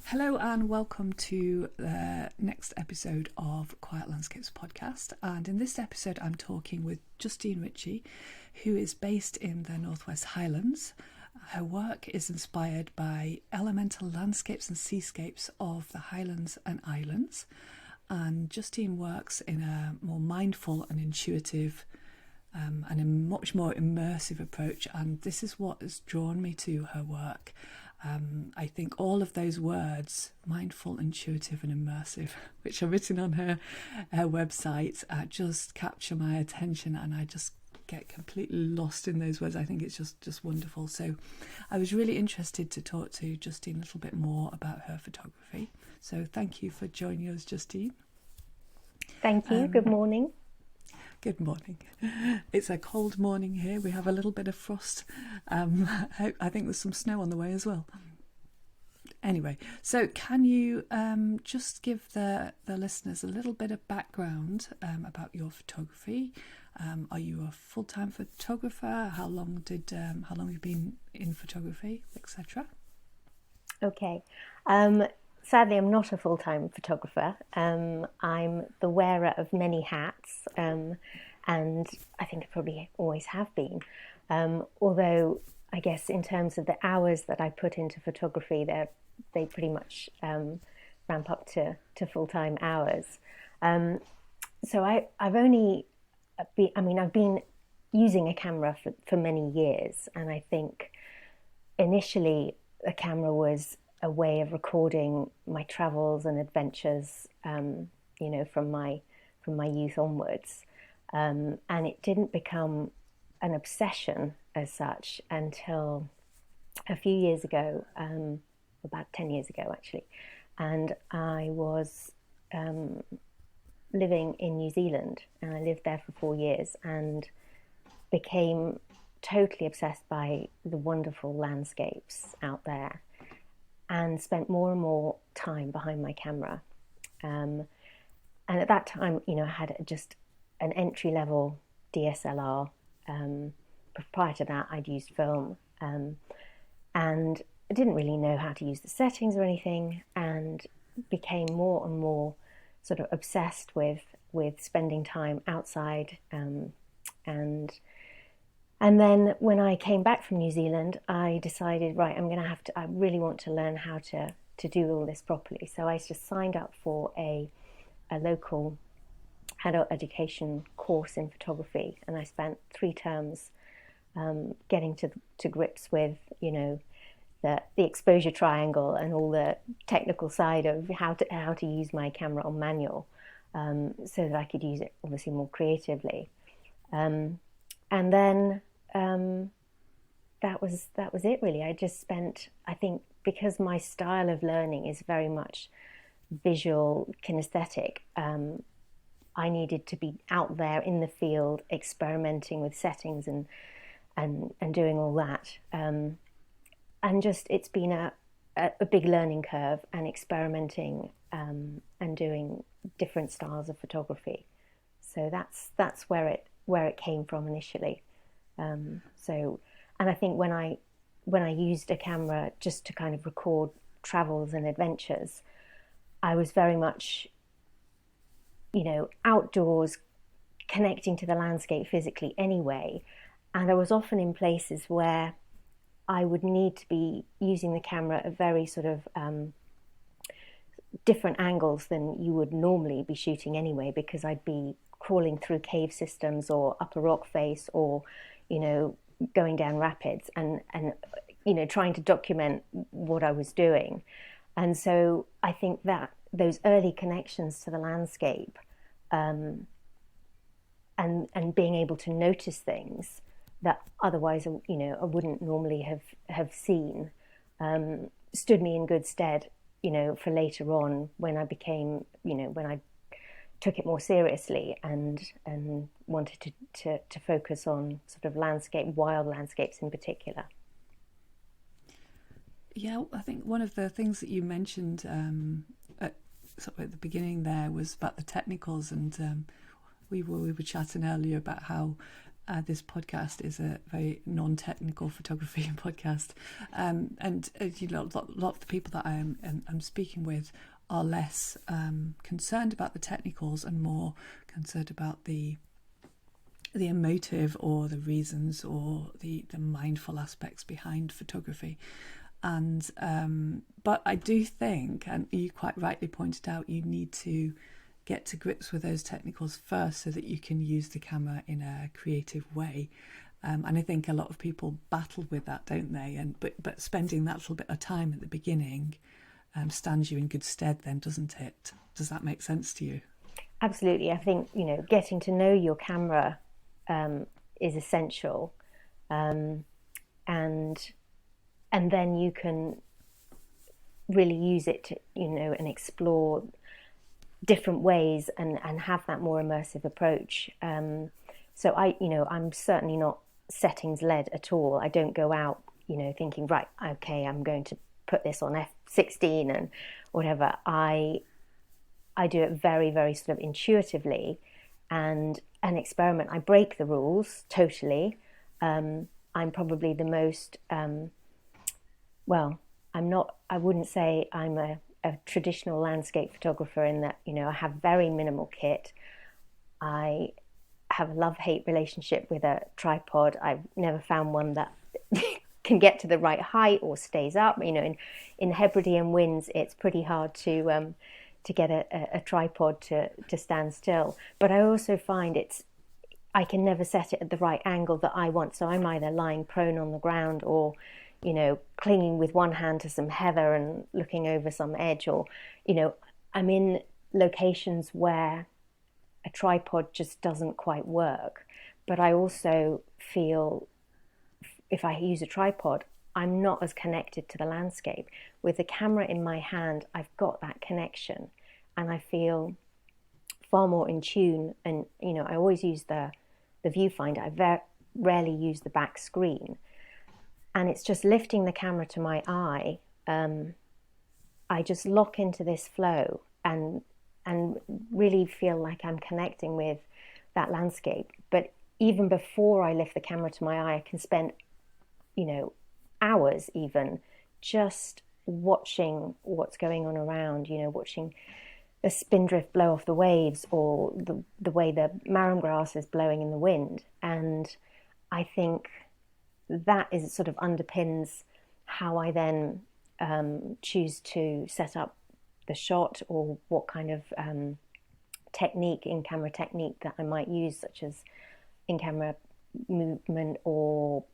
Hello and welcome to the next episode of Quiet Landscapes podcast. And in this episode, I'm talking with Justine Ritchie, who is based in the Northwest Highlands. Her work is inspired by elemental landscapes and seascapes of the Highlands and Islands. And Justine works in a more mindful and intuitive and a much more immersive approach. And this is what has drawn me to her work. I think all of those words, mindful, intuitive and immersive, which are written on her website, just capture my attention, and I just get completely lost in those words. I think it's just wonderful. So I was really interested to talk to Justine a little bit more about her photography. So thank you for joining us, Justine. Thank you. Good morning. Good morning. It's a cold morning here. We have a little bit of frost. I think there's some snow on the way as well. Anyway, so can you just give the listeners a little bit of background about your photography? Are you a full-time photographer? How long have you been in photography, etc.? Okay. Sadly, I'm not a full-time photographer. I'm the wearer of many hats, and I think I probably always have been. Although I guess in terms of the hours that I put into photography, they pretty much ramp up to full-time hours. So I've been using a camera for many years, and I think initially a camera was a way of recording my travels and adventures, from my youth onwards, and it didn't become an obsession as such until a few years ago, about 10 years ago actually, and I was living in New Zealand, and I lived there for 4 years and became totally obsessed by the wonderful landscapes out there, and spent more and more time behind my camera. And at that time, I had just an entry-level DSLR. Prior to that, I'd used film. And I didn't really know how to use the settings or anything, and became more and more sort of obsessed with spending time outside. And then when I came back from New Zealand, I decided, right, I really want to learn how to do all this properly. So I just signed up for a local adult education course in photography. And I spent 3 terms getting to grips with, the exposure triangle and all the technical side of how to use my camera on manual, so that I could use it obviously more creatively. And then that was it really. I just spent, I think, because my style of learning is very much visual, kinesthetic, I needed to be out there in the field experimenting with settings and doing all that. And just it's been a big learning curve, and experimenting and doing different styles of photography. So that's where it came from initially. And I think when I used a camera just to kind of record travels and adventures, I was very much, outdoors, connecting to the landscape physically anyway. And I was often in places where I would need to be using the camera at very sort of different angles than you would normally be shooting anyway, because I'd be crawling through cave systems or up a rock face, or going down rapids, and trying to document what I was doing. And so I think that those early connections to the landscape, and being able to notice things that otherwise I wouldn't normally have seen, stood me in good stead for later on, when I became when I took it more seriously and wanted to focus on sort of wild landscapes in particular. Yeah, I think one of the things that you mentioned at the beginning there was about the technicals, and we were chatting earlier about how this podcast is a very non-technical photography podcast, and a lot of the people that I'm speaking with are less concerned about the technicals and more concerned about the emotive or the reasons or the mindful aspects behind photography. And but I do think, and you quite rightly pointed out, you need to get to grips with those technicals first so that you can use the camera in a creative way. And I think a lot of people battle with that, don't they? But spending that little bit of time at the beginning stands you in good stead then, doesn't it? Does that make sense to you? Absolutely. I think, getting to know your camera is essential. And then you can really use it to, and explore different ways and have that more immersive approach. So I'm certainly not settings led at all. I don't go out, thinking, right, okay, I'm going to put this on f16 and whatever. I do it very, very sort of intuitively and an experiment. I break the rules totally. I'm probably the most, I wouldn't say I'm a traditional landscape photographer in that, I have very minimal kit. I have a love-hate relationship with a tripod. I've never found one that can get to the right height or stays up. In Hebridean winds, it's pretty hard to get a tripod to stand still. But I also find I can never set it at the right angle that I want. So I'm either lying prone on the ground or clinging with one hand to some heather and looking over some edge, or, I'm in locations where a tripod just doesn't quite work. But I also feel if I use a tripod, I'm not as connected to the landscape. With the camera in my hand, I've got that connection and I feel far more in tune. And, I always use the viewfinder. I very rarely use the back screen. And it's just lifting the camera to my eye. I just lock into this flow and really feel like I'm connecting with that landscape. But even before I lift the camera to my eye, I can spend, hours even just watching what's going on around, watching the spindrift blow off the waves or the way the marram grass is blowing in the wind. And I think that is sort of underpins how I then choose to set up the shot or what kind of technique, in-camera technique that I might use, such as in-camera movement or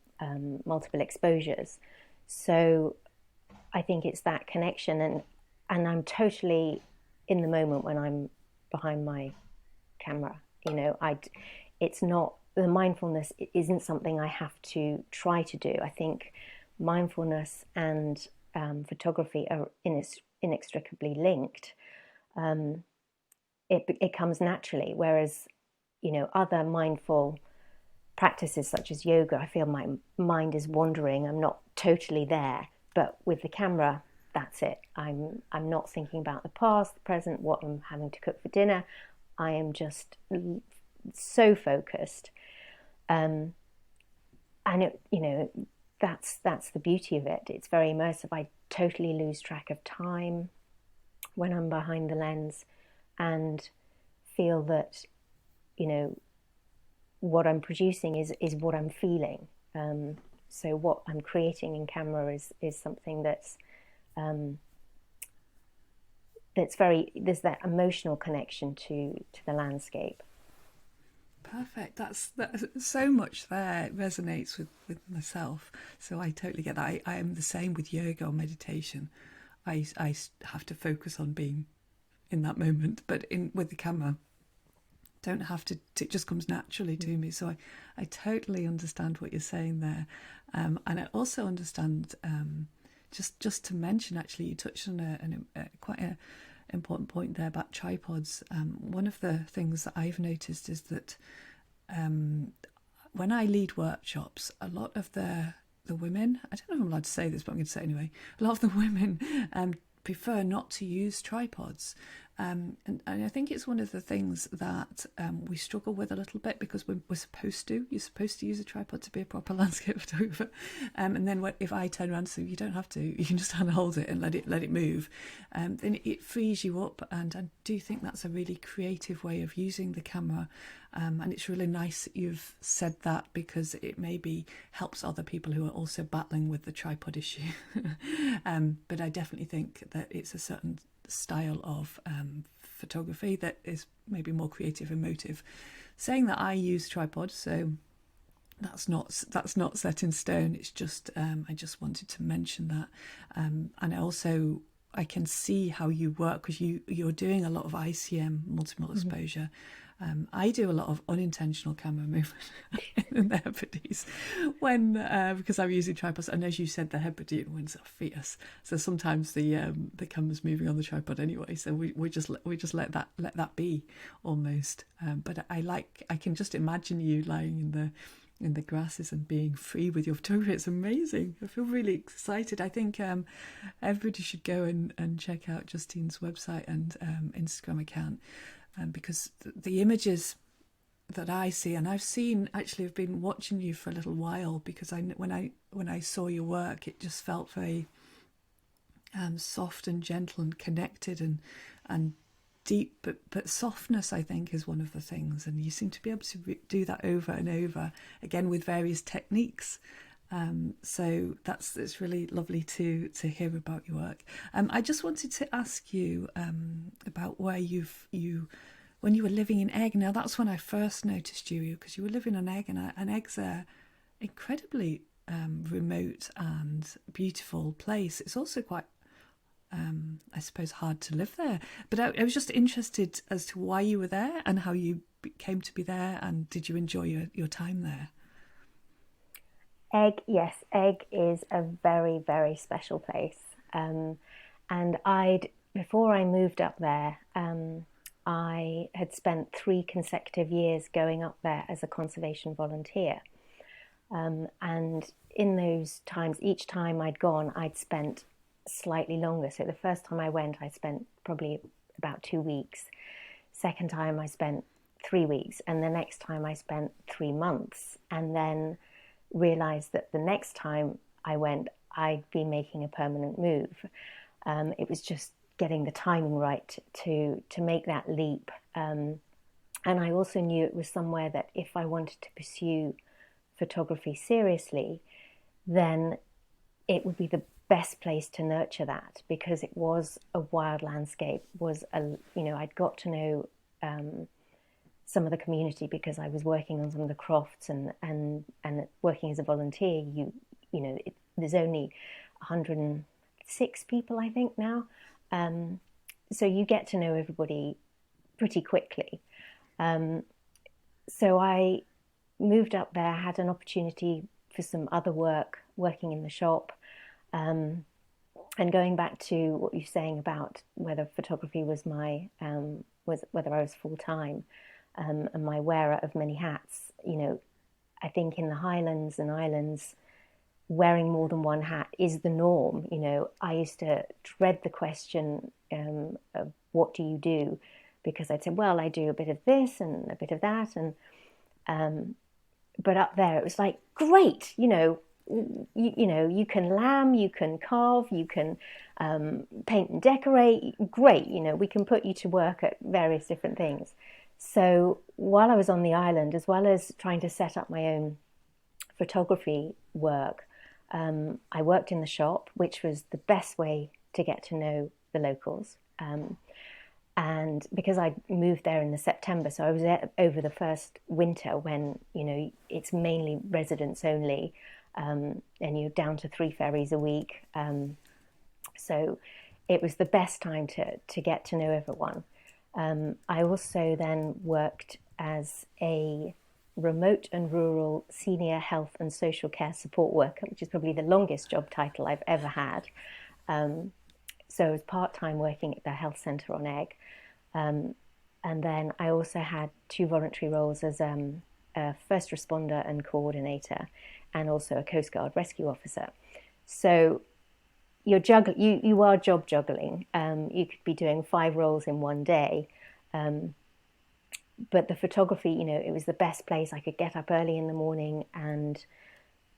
multiple exposures. So I think it's that connection, and I'm totally in the moment when I'm behind my camera. It's not, the mindfulness isn't something I have to try to do. I think mindfulness and photography are inextricably linked. It comes naturally, whereas other mindful practices such as yoga, I feel my mind is wandering. I'm not totally there, but with the camera, that's it. I'm not thinking about the past, the present, what I'm having to cook for dinner. I am just so focused, and that's the beauty of it. It's very immersive. I totally lose track of time when I'm behind the lens, and feel that what I'm producing is what I'm feeling. So what I'm creating in camera is something that's there's that emotional connection to the landscape. Perfect. That's so much there. It resonates with myself. So I totally get that. I am the same with yoga or meditation. I have to focus on being in that moment, but with the camera, don't have to. It just comes naturally to me. So I totally understand what you're saying there, and I also understand. Just to mention, actually, you touched on quite an important point there about tripods. One of the things that I've noticed is that when I lead workshops, a lot of the women, I don't know if I'm allowed to say this, but I'm going to say it anyway, a lot of the women prefer not to use tripods. And I think it's one of the things that we struggle with a little bit, because we're supposed to. You're supposed to use a tripod to be a proper landscape photographer. And then if I turn around and say, you don't have to, you can just hand hold it and let it move, then it frees you up. And I do think that's a really creative way of using the camera. And it's really nice that you've said that, because it maybe helps other people who are also battling with the tripod issue. But I definitely think that it's a certain style of photography that is maybe more creative and emotive. Saying that I use tripod, so that's not set in stone. It's just I just wanted to mention that, and I can see how you work, because you're doing a lot of ICM, multiple exposure. I do a lot of unintentional camera movement in the Hebrides because I'm using tripods, and as you said, the Hebridean winds are fierce. So sometimes the camera's moving on the tripod anyway. So we just let that be almost. But I can just imagine you lying in the grasses and being free with your photography. It's amazing. I feel really excited. I think everybody should go and check out Justine's website and Instagram account. Because the images that I see, and I've been watching you for a little while, because when I saw your work, it just felt very soft and gentle and connected and deep, but softness, I think, is one of the things, and you seem to be able to do that over and over again with various techniques. So it's really lovely to hear about your work. I just wanted to ask you about where when you were living in Eigg. Now that's when I first noticed you, because you were living on Eigg, and Egg's a incredibly remote and beautiful place. It's also quite, I suppose, hard to live there. But I was just interested as to why you were there and how you came to be there, and did you enjoy your time there? Eigg, yes, Eigg is a very, very special place. And before I moved up there, I had spent 3 consecutive years going up there as a conservation volunteer. And in those times, each time I'd gone, I'd spent slightly longer. So the first time I went, I spent probably about 2 weeks. Second time, I spent 3 weeks. And the next time, I spent 3 months. And then realised that the next time I went, I'd be making a permanent move. It was just getting the timing right to make that leap. And I also knew it was somewhere that if I wanted to pursue photography seriously, then it would be the best place to nurture that, because it was a wild landscape. I'd got to know some of the community because I was working on some of the crofts and working as a volunteer. There's only 106 people, I think, now. So you get to know everybody pretty quickly. So I moved up there, had an opportunity for some other work, working in the shop, and going back to what you're saying about whether photography was whether I was full time, and my wearer of many hats. I think in the Highlands and Islands, wearing more than one hat is the norm. I used to dread the question of what do you do, because I'd say, well, I do a bit of this and a bit of that, but up there it was like, great, you can lamb, you can carve, you can paint and decorate, great, we can put you to work at various different things. So while I was on the island, as well as trying to set up my own photography work, I worked in the shop, which was the best way to get to know the locals. And because I moved there in the September, so I was there over the first winter when, it's mainly residents only, and you're down to 3 ferries a week. So it was the best time to get to know everyone. I also then worked as a remote and rural senior health and social care support worker, which is probably the longest job title I've ever had. So I was part-time working at the health centre on Eigg. And then I also had 2 voluntary roles as a first responder and coordinator, and also a Coast Guard rescue officer. So you are job juggling. You could be doing 5 roles in one day. But the photography, it was the best place. I could get up early in the morning, and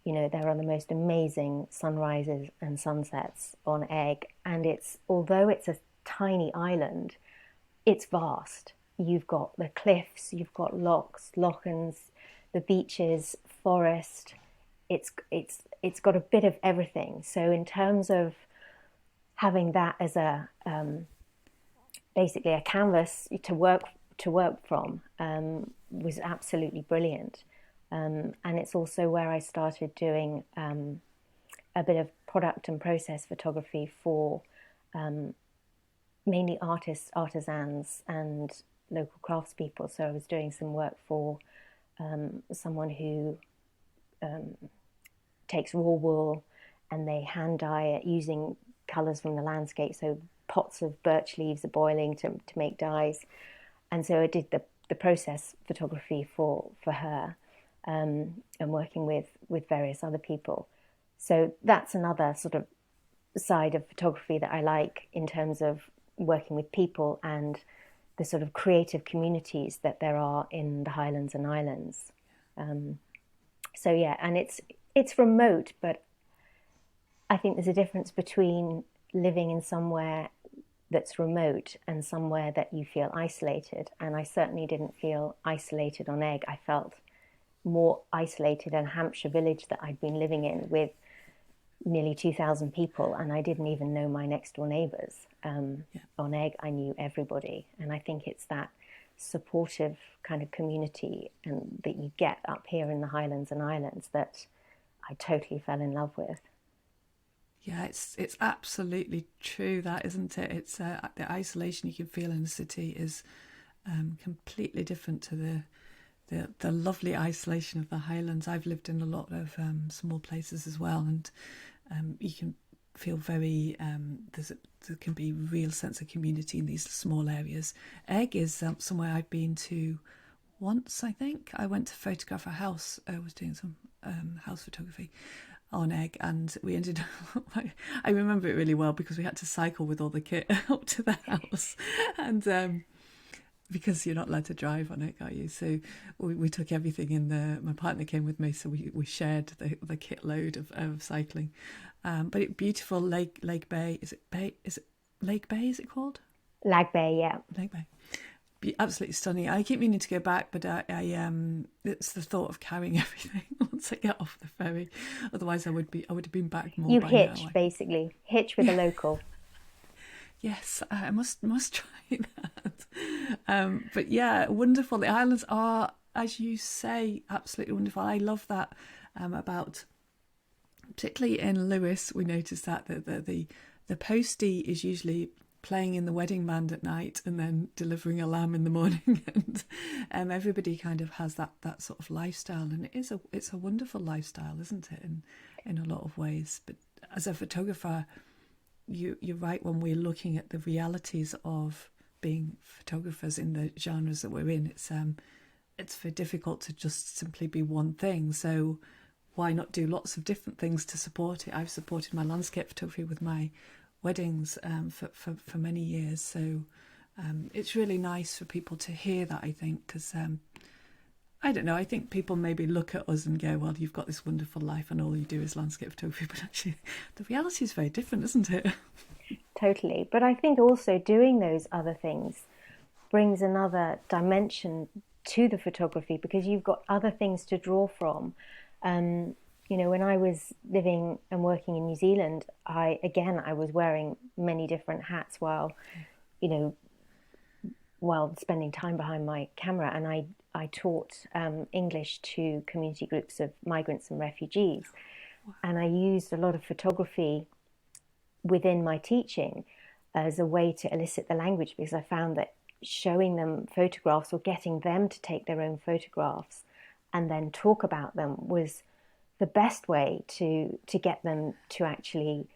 there are the most amazing sunrises and sunsets on Eigg. And although it's a tiny island, it's vast. You've got the cliffs, you've got lochs, lochans, the beaches, forest. It's got a bit of everything. So in terms of having that as basically a canvas to work from, was absolutely brilliant. And it's also where I started doing a bit of product and process photography for mainly artists, artisans, and local craftspeople. So I was doing some work for someone who takes raw wool and they hand dye it using colours from the landscape. So pots of birch leaves are boiling to make dyes. And so I did the process photography for her, and working with various other people. So that's another sort of side of photography that I like, in terms of working with people and the sort of creative communities that there are in the Highlands and Islands. So yeah, and it's remote, but I think there's a difference between living in somewhere that's remote and somewhere that you feel isolated. And I certainly didn't feel isolated on Eigg. I felt more isolated in Hampshire village that I'd been living in, with nearly 2,000 people, and I didn't even know my next door neighbours. On Eigg, I knew everybody, and I think it's that supportive kind of community and that you get up here in the Highlands and Islands that I totally fell in love with. Yeah, it's absolutely true, that, isn't it? It's the isolation you can feel in the city is completely different to the lovely isolation of the Highlands. I've lived in a lot of small places as well, and you can feel very there can be a real sense of community in these small areas. Eigg is somewhere I've been to once. I think I went to photograph a house. I was doing some house photography on Eigg, and we ended up, I remember it really well because we had to cycle with all the kit up to the house, and because you're not allowed to drive on it, are you? So we took everything in the. My partner came with me, so we shared the kit load of cycling. But beautiful Lake Bay. Is it Bay? Is it Lake Bay? Is it called? Lag Bay, yeah. Lake Bay. Absolutely stunning. I keep meaning to go back, but I it's the thought of carrying everything once I get off the ferry. Otherwise, I would have been back more. You by hitch now. basically, hitch with a local. Yes, I must try that. But yeah, wonderful. The islands are, as you say, absolutely wonderful. I love that about, particularly in Lewis, we noticed that the postie is usually playing in the wedding band at night and then delivering a lamb in the morning, and everybody kind of has that sort of lifestyle, and it's a wonderful lifestyle, isn't it? In a lot of ways. But as a photographer, you're right, when we're looking at the realities of being photographers in the genres that we're in, it's very difficult to just simply be one thing. So why not do lots of different things to support it? I've supported my landscape photography with my weddings for many years, so it's really nice for people to hear that, I think, because I don't know, I think people maybe look at us and go, well, you've got this wonderful life and all you do is landscape photography, but actually the reality is very different, isn't it? Totally. But I think also doing those other things brings another dimension to the photography, because you've got other things to draw from. When I was living and working in New Zealand, I was wearing many different hats while spending time behind my camera, and I taught English to community groups of migrants and refugees. Wow. And I used a lot of photography within my teaching as a way to elicit the language, because I found that showing them photographs or getting them to take their own photographs and then talk about them was the best way to get them to actually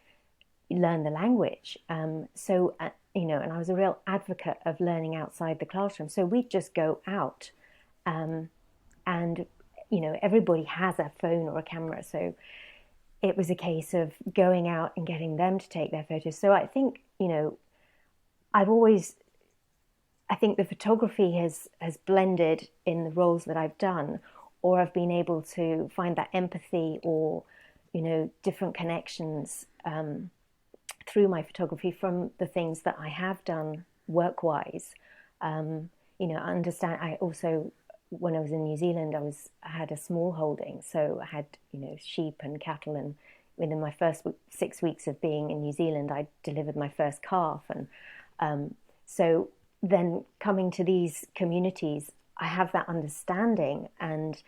learn the language. And I was a real advocate of learning outside the classroom. So we'd just go out, and everybody has a phone or a camera. So it was a case of going out and getting them to take their photos. So I think, I've always, I think the photography has blended in the roles that I've done, or I've been able to find that empathy or, different connections through my photography from the things that I have done work-wise. I understand. I also, when I was in New Zealand, I had a small holding, so I had sheep and cattle, and within my first 6 weeks of being in New Zealand, I delivered my first calf, and so then coming to these communities, I have that understanding, and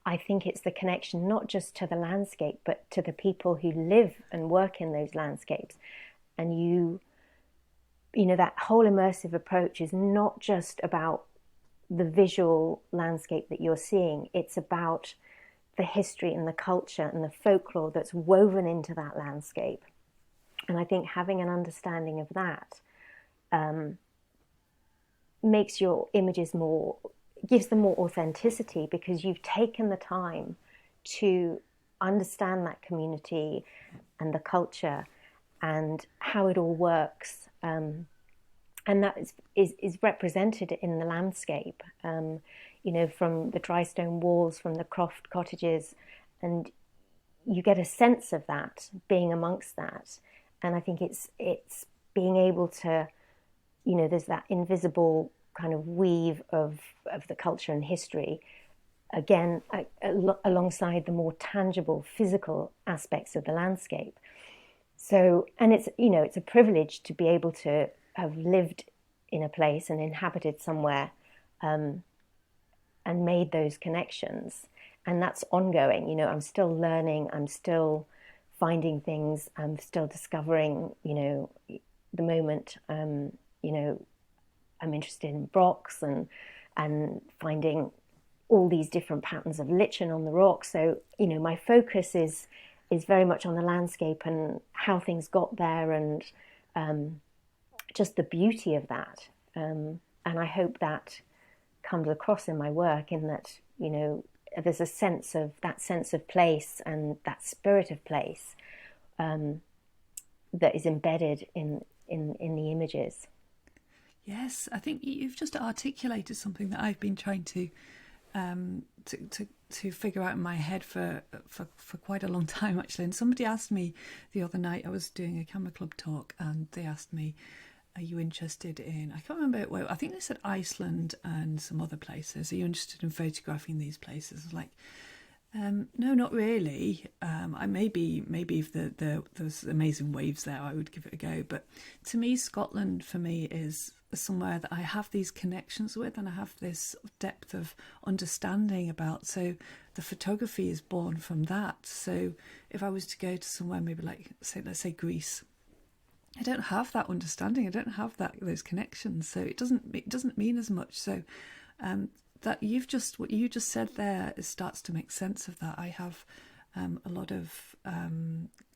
I think it's the connection not just to the landscape, but to the people who live and work in those landscapes. And that whole immersive approach is not just about the visual landscape that you're seeing, it's about the history and the culture and the folklore that's woven into that landscape. And I think having an understanding of that makes your images gives them more authenticity, because you've taken the time to understand that community and the culture and how it all works. And that is represented in the landscape, from the dry stone walls, from the croft cottages, and you get a sense of that being amongst that. And I think it's being able to, there's that invisible kind of weave of the culture and history, again, alongside the more tangible physical aspects of the landscape. So, and it's a privilege to be able to have lived in a place and inhabited somewhere, and made those connections. And that's ongoing. I'm still learning, I'm still finding things, I'm still discovering, the moment, I'm interested in rocks and finding all these different patterns of lichen on the rock. So, my focus is very much on the landscape and how things got there, and just the beauty of that. And I hope that comes across in my work, in that, there's a sense of place and that spirit of place that is embedded in the images. Yes, I think you've just articulated something that I've been trying to figure out in my head for quite a long time, actually. And somebody asked me the other night, I was doing a camera club talk, and they asked me, are you interested in, I can't remember where, I think they said Iceland and some other places. Are you interested in photographing these places? I was like, no, not really. I maybe if there was amazing waves there, I would give it a go. But to me, Scotland for me is somewhere that I have these connections with, and I have this depth of understanding about. So the photography is born from that. So if I was to go to somewhere, maybe let's say Greece, I don't have that understanding. I don't have those connections. So it doesn't mean as much. So that what you just said there, it starts to make sense of that. I have a lot of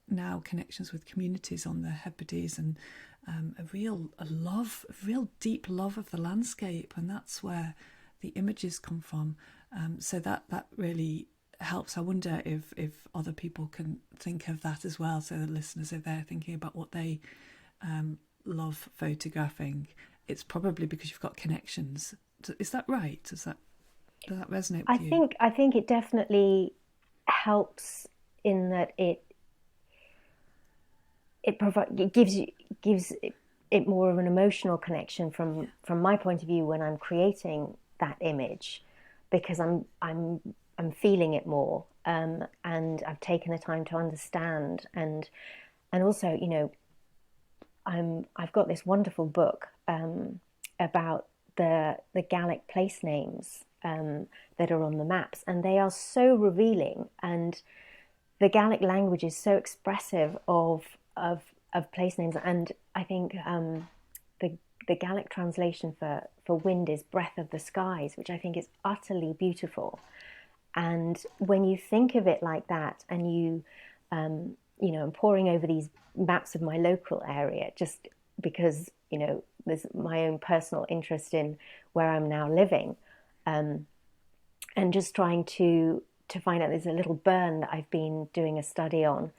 now connections with communities on the Hebrides, and a real deep love of the landscape, and that's where the images come from. So that really helps. I wonder if other people can think of that as well. So the listeners, if they're thinking about what they love photographing, it's probably because you've got connections. Is that right? Does that resonate with you? I think it definitely helps in that it gives it more of an emotional connection from my point of view when I'm creating that image, because I'm feeling it more, and I've taken the time to understand, and also I've got this wonderful book about the Gaelic place names that are on the maps, and they are so revealing, and the Gaelic language is so expressive of place names. And I think the Gaelic translation for wind is breath of the skies, which I think is utterly beautiful. And when you think of it like that, and I'm poring over these maps of my local area, just because there's my own personal interest in where I'm now living, and just trying to find out. There's a little burn that I've been doing a study on,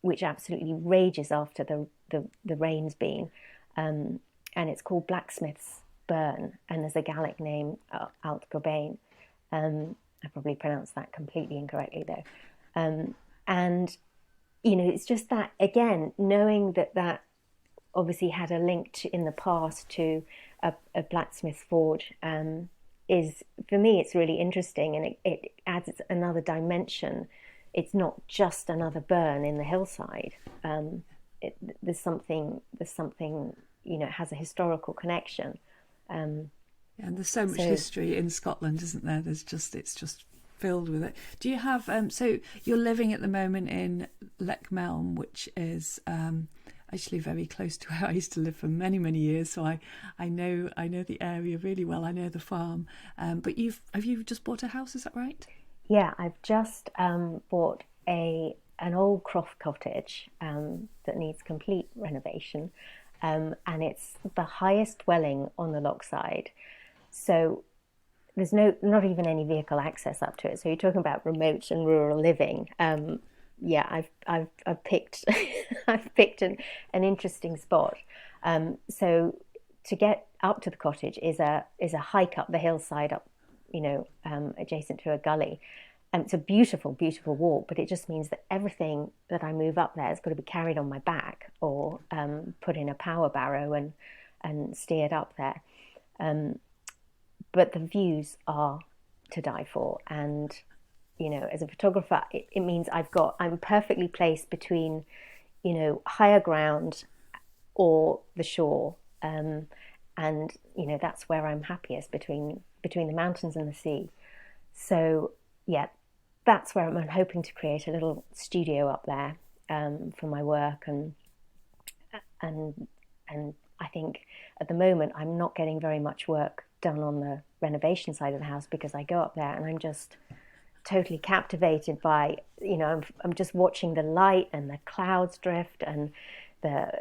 which absolutely rages after the rain's been. And it's called Blacksmith's Burn, and there's a Gaelic name, Alt Gobain. I probably pronounced that completely incorrectly though. And, it's just that, again, knowing that obviously had a link in the past to a blacksmith forge, is, for me, it's really interesting, and it adds another dimension. It's not just another burn in the hillside. There's something, it has a historical connection. And there's so much history in Scotland, isn't there? It's just filled with it. Do you have so you're living at the moment in Leckmelm, which is actually very close to where I used to live for many years, so I know the area really well. I know the farm, but have you just bought a house, is that right? Yeah, I've just bought an old croft cottage that needs complete renovation, and it's the highest dwelling on the lochside, so there's not even any vehicle access up to it. So you're talking about remote and rural living. Yeah, I've picked I've picked an interesting spot. So to get up to the cottage is a hike up the hillside, up adjacent to a gully. It's a beautiful walk, but it just means that everything that I move up there has got to be carried on my back or put in a power barrow and steered up there. But the views are to die for, and as a photographer, it means I'm perfectly placed between higher ground or the shore, and that's where I'm happiest, between the mountains and the sea. So yeah, that's where I'm hoping to create a little studio up there for my work, and I think at the moment I'm not getting very much work done on the renovation side of the house, because I go up there and I'm just totally captivated by, I'm just watching the light and the clouds drift and the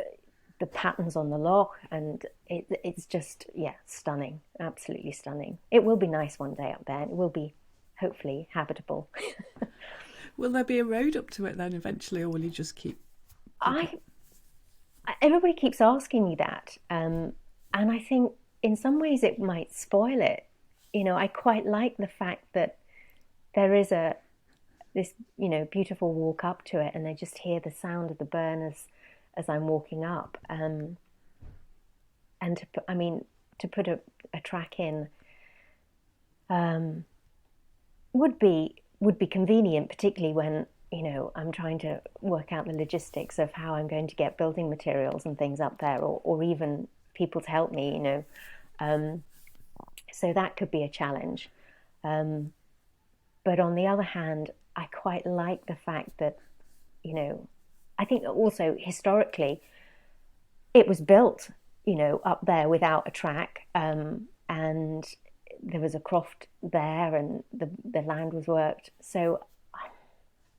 patterns on the loch, and it's just, stunning, absolutely stunning. It will be nice one day up there, and it will be hopefully habitable. Will there be a road up to it then eventually, or will you just keep... Everybody keeps asking me that, and I think in some ways it might spoil it. I quite like the fact that there is this beautiful walk up to it, and I just hear the sound of the burn as I'm walking up. And to put a track in would be convenient, particularly when I'm trying to work out the logistics of how I'm going to get building materials and things up there, or even people to help me, so that could be a challenge. But on the other hand, I quite like the fact that, I think also historically it was built, up there without a track, and there was a croft there, and the land was worked. So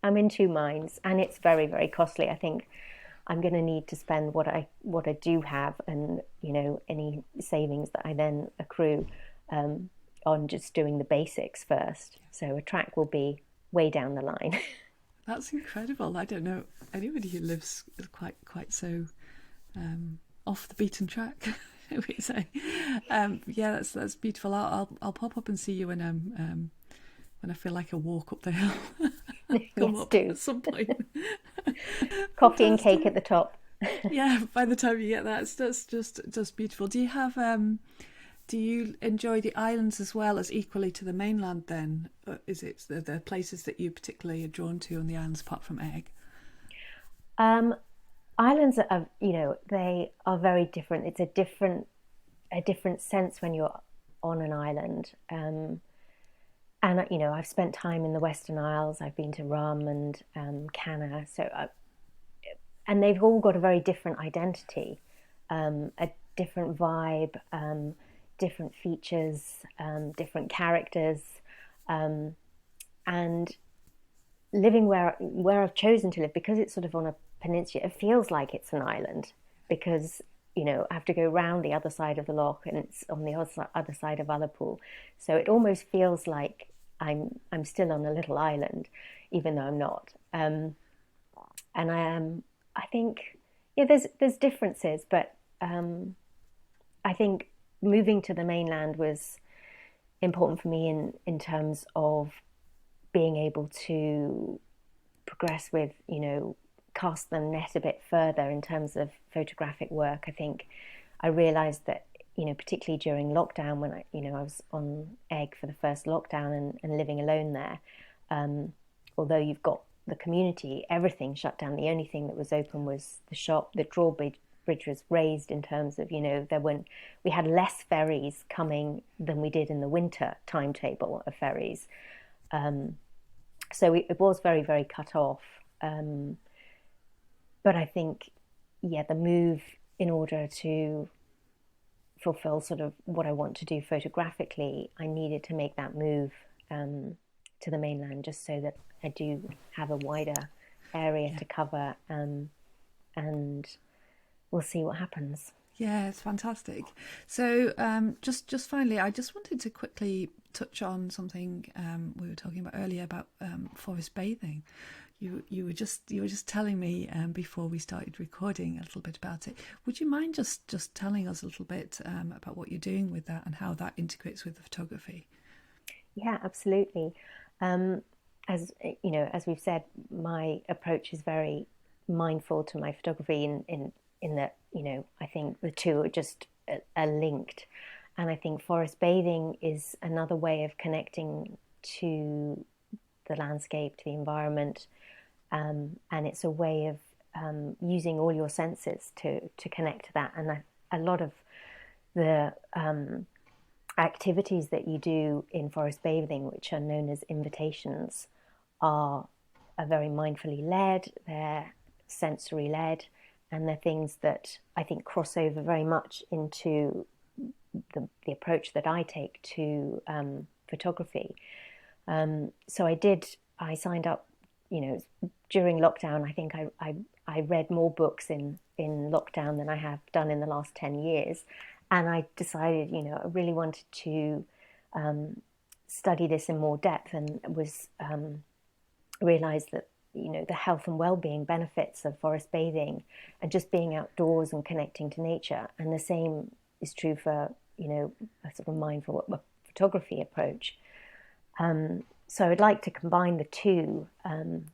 I'm in two minds, and it's very, very costly. I think I'm going to need to spend what I do have, and any savings that I then accrue on just doing the basics first. So a track will be way down the line. That's incredible. I don't know anybody who lives quite so off the beaten track. We say, yeah, that's beautiful. I'll pop up and see you when I feel like a walk up the hill. Come up at some point. Coffee and cake at the top. Yeah, by the time you get that, that's just beautiful. Do you enjoy the islands as well as equally to the mainland then? Is it the places that you particularly are drawn to on the islands apart from Eigg? Islands are, they are very different. It's a different sense when you're on an island. And I've spent time in the Western Isles. I've been to Rum and Canna. And they've all got a very different identity, a different vibe, different features, different characters, and living where I've chosen to live, because it's sort of on a peninsula, it feels like it's an island, because I have to go round the other side of the loch, and it's on the other side of Ullapool, so it almost feels like I'm still on a little island, even though I'm not. And I think, yeah, there's differences, but I think moving to the mainland was important for me in terms of being able to progress with, cast the net a bit further in terms of photographic work. I think I realized that, particularly during lockdown when I was on Eigg for the first lockdown and living alone there, although you've got the community, everything shut down. The only thing that was open was the shop. The drawbridge was raised in terms of, we had less ferries coming than we did in the winter timetable of ferries. So it was very, very cut off. But I think, yeah, the move in order to fulfill sort of what I want to do photographically, I needed to make that move to the mainland just so that I do have a wider area to cover, and we'll see what happens. Yeah, it's fantastic. So, just finally, I just wanted to quickly touch on something we were talking about earlier about forest bathing. You were just telling me before we started recording a little bit about it. Would you mind just telling us a little bit about what you're doing with that and how that integrates with the photography? Yeah, absolutely. As as we've said, my approach is very mindful to my photography in that, I think the two are just are linked. And I think forest bathing is another way of connecting to the landscape, to the environment. And it's a way of using all your senses to connect to that. And a lot of the activities that you do in forest bathing, which are known as invitations, are very mindfully led, they're sensory led, and they're things that I think cross over very much into the approach that I take to photography. So I signed up, during lockdown. I think I read more books in lockdown than I have done in the last 10 years. And I decided, I really wanted to study this in more depth, and was realized that, the health and well-being benefits of forest bathing and just being outdoors and connecting to nature. And the same is true for, a sort of mindful photography approach. So I'd like to combine the two, and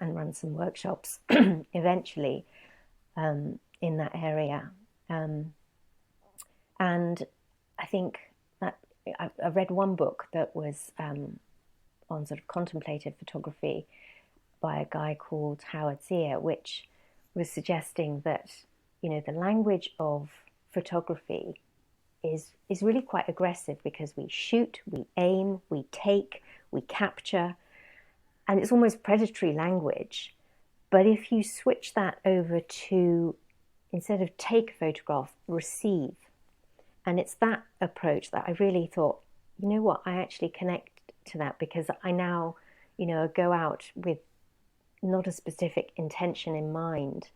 run some workshops eventually in that area. And I think that I read one book that was on sort of contemplative photography by a guy called Howard Zier, which was suggesting that, the language of photography is really quite aggressive, because we shoot, we aim, we take, we capture, and it's almost predatory language. But if you switch that over to, instead of take a photograph, receive, and it's that approach that I really thought, I actually connect to that, because I now, go out with not a specific intention in mind,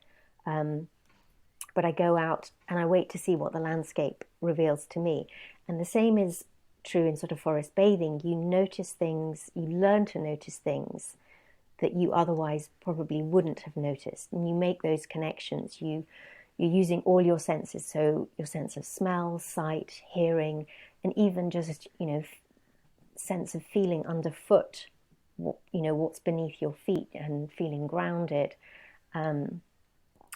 but I go out and I wait to see what the landscape reveals to me. And the same is true in sort of forest bathing. You notice things, you learn to notice things that you otherwise probably wouldn't have noticed, and you make those connections. You're using all your senses, so your sense of smell, sight, hearing, and even just, sense of feeling underfoot, what's beneath your feet, and feeling grounded.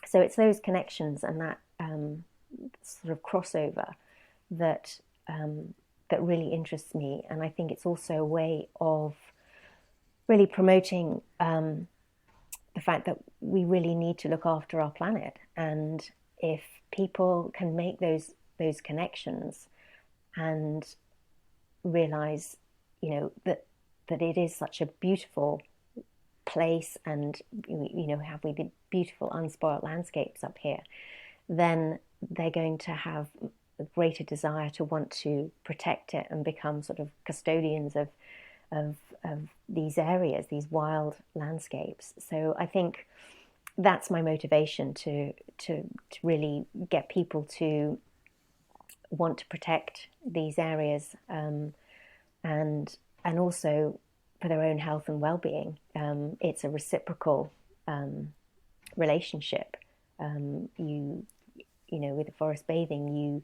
So it's those connections and that sort of crossover that that really interests me. And I think it's also a way of really promoting the fact that we really need to look after our planet. And if people can make those connections and realize, that it is such a beautiful place, and have we the beautiful unspoilt landscapes up here, then they're going to have a greater desire to want to protect it and become sort of custodians of these areas, these wild landscapes. So I think that's my motivation to really get people to want to protect these areas, and also for their own health and well-being. It's a reciprocal relationship. With the forest bathing,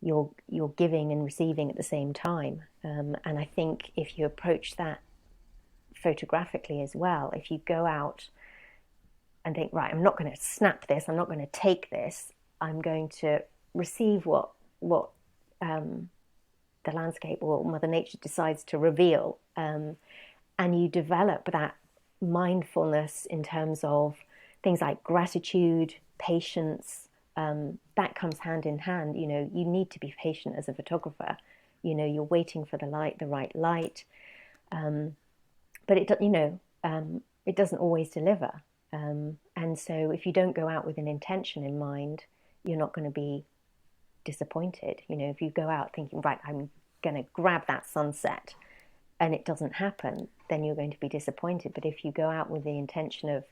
you're giving and receiving at the same time. And I think if you approach that photographically as well, if you go out and think, right, I'm not going to snap this, I'm not going to take this, I'm going to receive what the landscape or Mother Nature decides to reveal, and you develop that mindfulness in terms of things like gratitude, patience. That comes hand in hand. You need to be patient as a photographer. You're waiting for the right light, but it doesn't always deliver. And so if you don't go out with an intention in mind, you're not going to be disappointed. If you go out thinking, right, I'm going to grab that sunset, and it doesn't happen, then you're going to be disappointed. But if you go out with the intention of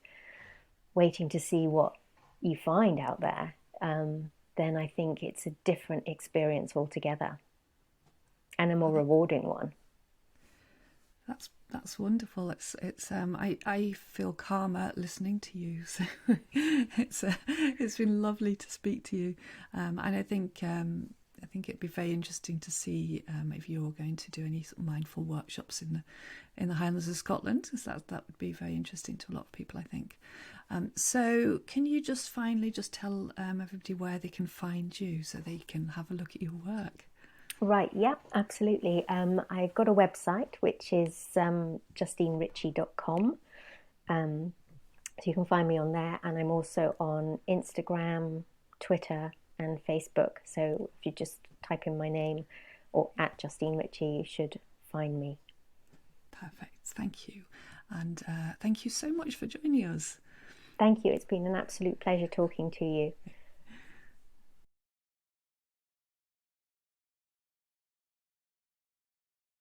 waiting to see what you find out there, then I think it's a different experience altogether, and a more rewarding one. That's wonderful. I feel calmer listening to you. So it's been lovely to speak to you, and I think it'd be very interesting to see if you're going to do any sort of mindful workshops in the Highlands of Scotland, because that would be very interesting to a lot of people, I think. So can you just finally just tell everybody where they can find you so they can have a look at your work? Right, yeah, absolutely. I've got a website, which is justineritchie.com. So you can find me on there, and I'm also on Instagram, Twitter, and Facebook. So if you just type in my name or at Justine Ritchie, you should find me. Perfect, thank you. And thank you so much for joining us. Thank you. It's been an absolute pleasure talking to you.